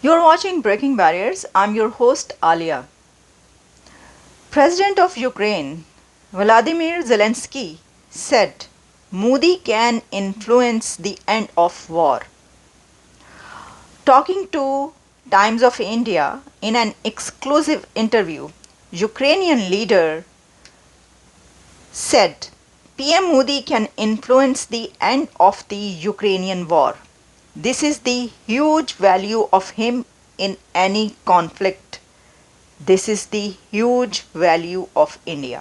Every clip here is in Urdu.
You're watching Breaking Barriers. I'm your host, Alia. President of Ukraine, Vladimir Zelensky, said Modi can influence the end of war. Talking to Times of India in an exclusive interview, Ukrainian leader said PM Modi can influence the end of the Ukrainian war. This is the huge value of him in any conflict. This is the huge value of India.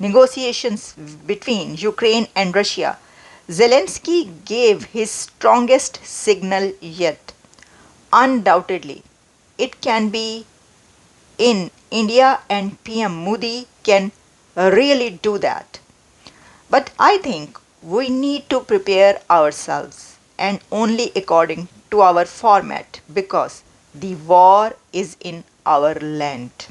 negotiations between Ukraine and Russia. Zelensky gave his strongest signal yet. Undoubtedly, it can be in India and PM Modi can really do that. But I think we need to prepare ourselves and only according to our format because the war is in our land.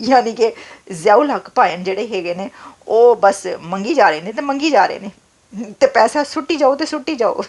ਯਾਨੀ ਕਿ ਜ਼ਿਆਉਲ ਹੱਕ ਭਾਇਨ ਜਿਹੜੇ ਹੈਗੇ ਨੇ ਉਹ ਬਸ ਮੰਗੀ ਜਾ ਰਹੇ ਨੇ ਤੇ ਮੰਗੀ ਜਾ ਰਹੇ ਨੇ ਤੇ ਪੈਸਾ ਸੁੱਟੀ ਜਾਓ ਤੇ ਸੁੱਟੀ ਜਾਓ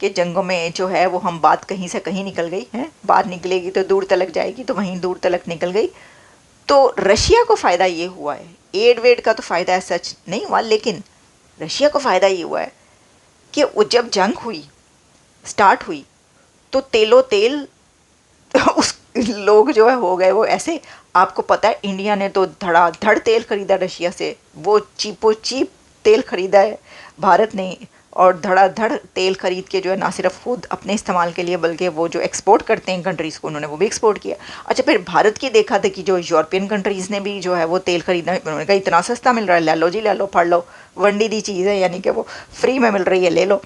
کہ جنگوں میں جو ہے وہ ہم بات کہیں سے کہیں نکل گئی ہے بات نکلے گی تو دور تلک جائے گی تو وہیں دور تلک نکل گئی تو رشیا کو فائدہ یہ ہوا ہے ایڈ ویڈ کا تو فائدہ ہے سچ نہیں ہوا لیکن رشیا کو فائدہ یہ ہوا ہے کہ وہ جب جنگ ہوئی سٹارٹ ہوئی تو تیل و تیل اس لوگ جو ہے ہو گئے وہ ایسے آپ کو پتہ ہے انڈیا نے تو دھڑا دھڑ تیل خریدا رشیا سے وہ چیپ و چیپ تیل خریدا ہے بھارت نے اور دھڑا دھڑ تیل خرید کے جو ہے نہ صرف خود اپنے استعمال کے لیے بلکہ وہ جو ایکسپورٹ کرتے ہیں کنٹریز کو انہوں نے وہ بھی ایکسپورٹ کیا. اچھا پھر بھارت کی دیکھا تھا کہ جو یورپین کنٹریز نے بھی جو ہے وہ تیل خریدنا انہوں نے کہا اتنا سستا مل رہا ہے لے لو جی لے لو پھڑ لو ونڈی دی چیز ہے یعنی کہ وہ فری میں مل رہی ہے لے لو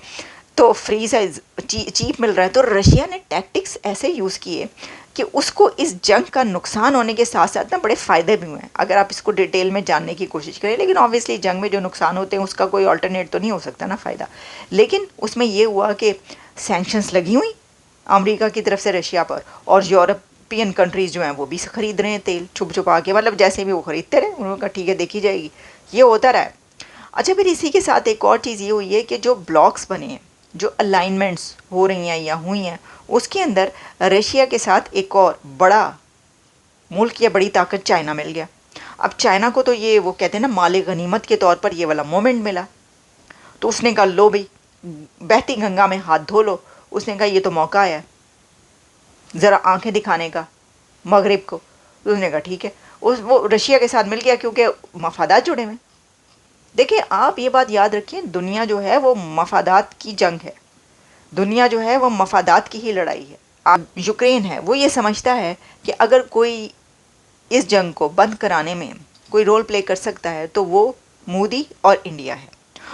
تو فری سائز چیپ مل رہا ہے. تو رشیا نے ٹیکٹکس ایسے یوز کیے کہ اس کو اس جنگ کا نقصان ہونے کے ساتھ ساتھ نا بڑے فائدے بھی ہوئے ہیں اگر آپ اس کو ڈیٹیل میں جاننے کی کوشش کریں لیکن آبویسلی جنگ میں جو نقصان ہوتے ہیں اس کا کوئی آلٹرنیٹ تو نہیں ہو سکتا نا فائدہ. لیکن اس میں یہ ہوا کہ سینکشنز لگی ہوئی امریکہ کی طرف سے رشیا پر اور یورپین کنٹریز جو ہیں وہ بھی خرید رہے ہیں تیل چھپ چھپا کے مطلب جیسے بھی وہ خریدتے رہے انہوں نے کہا ٹھیک ہے دیکھی جائے گی یہ ہوتا رہا ہے. اچھا پھر اسی کے ساتھ ایک اور چیز یہ ہوئی ہے کہ جو بلاکس بنے ہیں جو الائنمنٹس ہو رہی ہیں یا ہوئی ہیں اس کے اندر رشیا کے ساتھ ایک اور بڑا ملک یا بڑی طاقت چائنا مل گیا. اب چائنا کو تو یہ وہ کہتے ہیں نا مال غنیمت کے طور پر یہ والا مومنٹ ملا تو اس نے کہا لو بھائی بہتی گنگا میں ہاتھ دھو لو. اس نے کہا یہ تو موقع آیا ذرا آنکھیں دکھانے کا مغرب کو. اس نے کہا ٹھیک ہے وہ رشیا کے ساتھ مل گیا کیونکہ مفادات جڑے ہوئے. دیکھیں آپ یہ بات یاد رکھیں دنیا جو ہے وہ مفادات کی جنگ ہے دنیا جو ہے وہ مفادات کی ہی لڑائی ہے. آپ یوکرین ہے وہ یہ سمجھتا ہے کہ اگر کوئی اس جنگ کو بند کرانے میں کوئی رول پلے کر سکتا ہے تو وہ مودی اور انڈیا ہے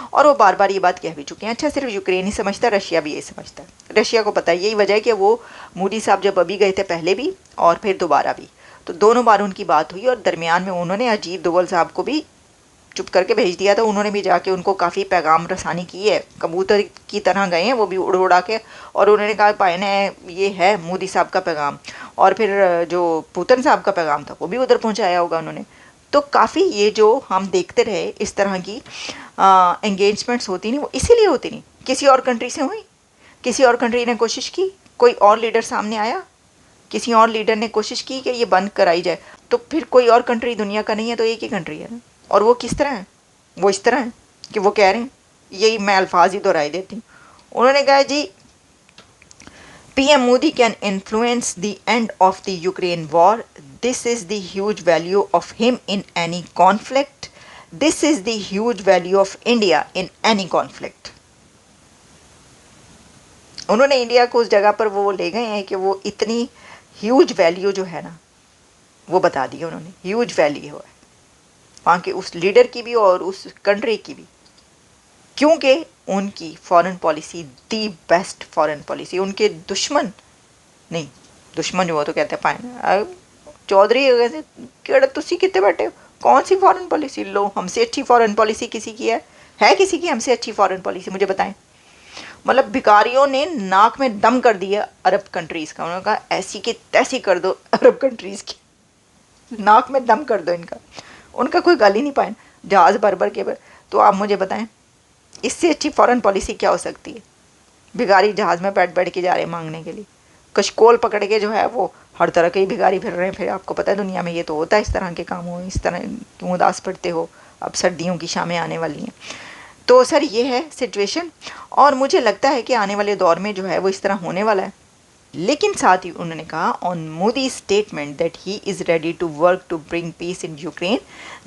اور وہ بار بار یہ بات کہہ بھی چکے ہیں. اچھا صرف یوکرین ہی سمجھتا رشیا بھی یہی سمجھتا ہے. رشیا کو پتہ ہے یہی وجہ ہے کہ وہ مودی صاحب جب ابھی گئے تھے پہلے بھی اور پھر دوبارہ بھی تو دونوں بار ان کی بات ہوئی اور درمیان میں انہوں نے اجیت دوول صاحب کو بھی چپ کر کے بھیج دیا تھا. انہوں نے بھی جا کے ان کو کافی پیغام رسانی کی ہے کبوتر کی طرح گئے ہیں وہ بھی اڑ اڑا کے اور انہوں نے کہا پائے نے یہ ہے مودی صاحب کا پیغام اور پھر جو پوتن صاحب کا پیغام تھا وہ بھی ادھر پہنچایا ہوگا انہوں نے. تو کافی یہ جو ہم دیکھتے رہے اس طرح کی انگیجمنٹس ہوتی نہیں وہ اسی لیے ہوتی نہیں کسی اور کنٹری سے ہوئی کسی اور کنٹری نے کوشش کی کوئی اور لیڈر سامنے آیا کسی اور لیڈر نے کوشش کی کہ یہ بند کرائی جائے تو پھر کوئی اور کنٹری دنیا کا نہیں ہے تو ایک ہی کنٹری ہے نا. اور وہ کس طرح ہیں وہ اس طرح ہیں کہ وہ کہہ رہے ہیں یہی میں الفاظ ہی دہرائی دیتی ہوں. انہوں نے کہا جی P M Modi can influence the end of the Ukraine war this is the huge value of him in any conflict this is the huge value of India in any conflict. انہوں نے انڈیا کو اس جگہ پر وہ لے گئے ہیں کہ وہ اتنی ہیوج ویلیو جو ہے نا وہ بتا دی انہوں نے ہیوج ویلیو ہے وہاں کے اس لیڈر کی بھی اور اس کنٹری کی بھی کیونکہ ان کی foreign policy the best foreign policy. ان کے دشمن نہیں دشمن جو وہ تو کہتے ہیں پائیں چودھری کیڑا تسی کتنے بیٹھے ہو کون سی فارن پالیسی لو ہم سے اچھی فارن پالیسی کسی کی ہے کسی کی ہم سے اچھی فارن پالیسی مجھے بتائیں. مطلب بھکاریوں نے ناک میں دم کر دیا عرب کنٹریز کا. انہوں نے کہا ایسی کی تیسی کر دو عرب کنٹریز کی ناک میں دم کر دو ان کا. ان کا کوئی گل ہی نہیں پائے جہاز بھر بھر کے. تو آپ مجھے بتائیں اس سے اچھی فارن پالیسی کیا ہو سکتی ہے. بھکاری جہاز میں بیٹھ بیٹھ کے جا رہے ہیں مانگنے کے لیے کشکول پکڑ کے جو ہے وہ ہر طرح کے ہی بھکاری پھر رہے ہیں. پھر آپ کو پتہ ہے دنیا میں یہ تو ہوتا ہے اس طرح کے کام ہو اس طرح کیوں اداس پڑتے ہو اب سردیوں کی شامیں آنے والی ہیں. تو سر یہ ہے سچویشن اور مجھے لگتا ہے کہ آنے والے دور میں جو ہے وہ اس طرح ہونے والا ہے. لیکن ساتھ ہی انہوں نے کہا on Modi statement that he is ready to work to bring peace in Ukraine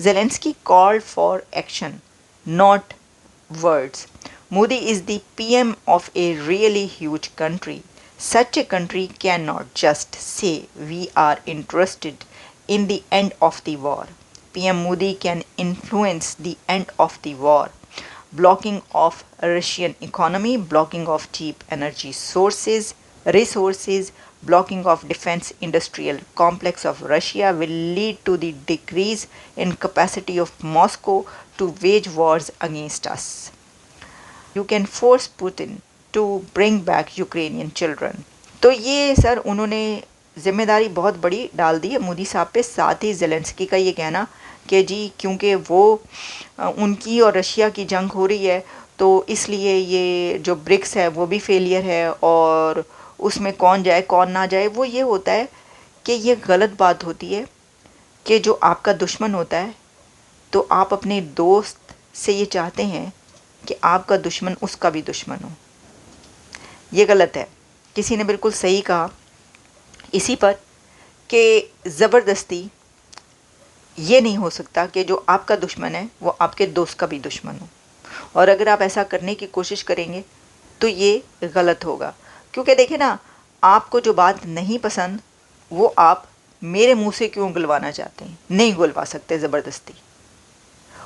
Zelensky called for action not words. Modi is the PM of a really huge country. Such a country cannot just say we are interested in the end of the war. PM Modi can influence the end of the war. Blocking of Russian economy, blocking of cheap energy resources, blocking of defense industrial complex of Russia will lead to the decrease in capacity of Moscow to wage wars against us. You can force Putin to bring back Ukrainian children, تو یہ سر انہوں نے ذمہ داری بہت بڑی ڈال دی ہے مودی صاحب پہ. ساتھ ہی زیلنسکی کا یہ کہنا کہ جی کیونکہ وہ ان کی اور رشیا کی جنگ ہو رہی ہے تو اس لیے یہ جو برکس ہے وہ بھی فیلئر ہے اور اس میں کون جائے کون نہ جائے. وہ یہ ہوتا ہے کہ یہ غلط بات ہوتی ہے کہ جو آپ کا دشمن ہوتا ہے تو آپ اپنے دوست سے یہ چاہتے ہیں کہ آپ کا دشمن اس کا بھی دشمن ہو. یہ غلط ہے. کسی نے بالکل صحیح کہا اسی پر کہ زبردستی یہ نہیں ہو سکتا کہ جو آپ کا دشمن ہے وہ آپ کے دوست کا بھی دشمن ہو. اور اگر آپ ایسا کرنے کی کوشش کریں گے تو یہ غلط ہوگا. کیونکہ دیکھیں نا, آپ کو جو بات نہیں پسند وہ آپ میرے منہ سے کیوں گلوانا چاہتے ہیں؟ نہیں گلوا سکتے زبردستی.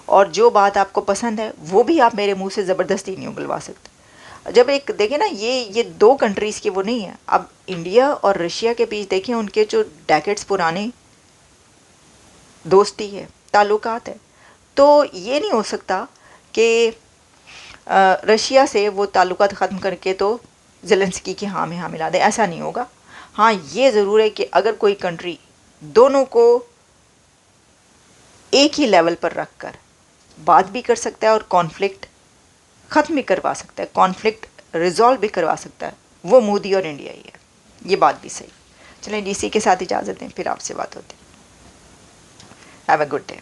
اور جو بات آپ کو پسند ہے وہ بھی آپ میرے منہ سے زبردستی نہیں گلوا سکتے. جب ایک دیکھیں نا یہ دو کنٹریز کے وہ نہیں ہیں. اب انڈیا اور رشیا کے بیچ دیکھیں ان کے جو ڈیکیڈز پرانے دوستی ہے, تعلقات ہے, تو یہ نہیں ہو سکتا کہ رشیا سے وہ تعلقات ختم کر کے تو زیلنسکی کی ہاں میں ہاں ملا دے. ایسا نہیں ہوگا. ہاں یہ ضرور ہے کہ اگر کوئی کنٹری دونوں کو ایک ہی لیول پر رکھ کر بات بھی کر سکتا ہے اور کانفلکٹ ختم بھی کروا سکتا ہے, کانفلکٹ ریزالو بھی کروا سکتا ہے, وہ مودی اور انڈیا ہی ہے. یہ بات بھی صحیح. چلیں ڈی سی کے ساتھ اجازت دیں, پھر آپ سے بات ہوتی. Have a good day.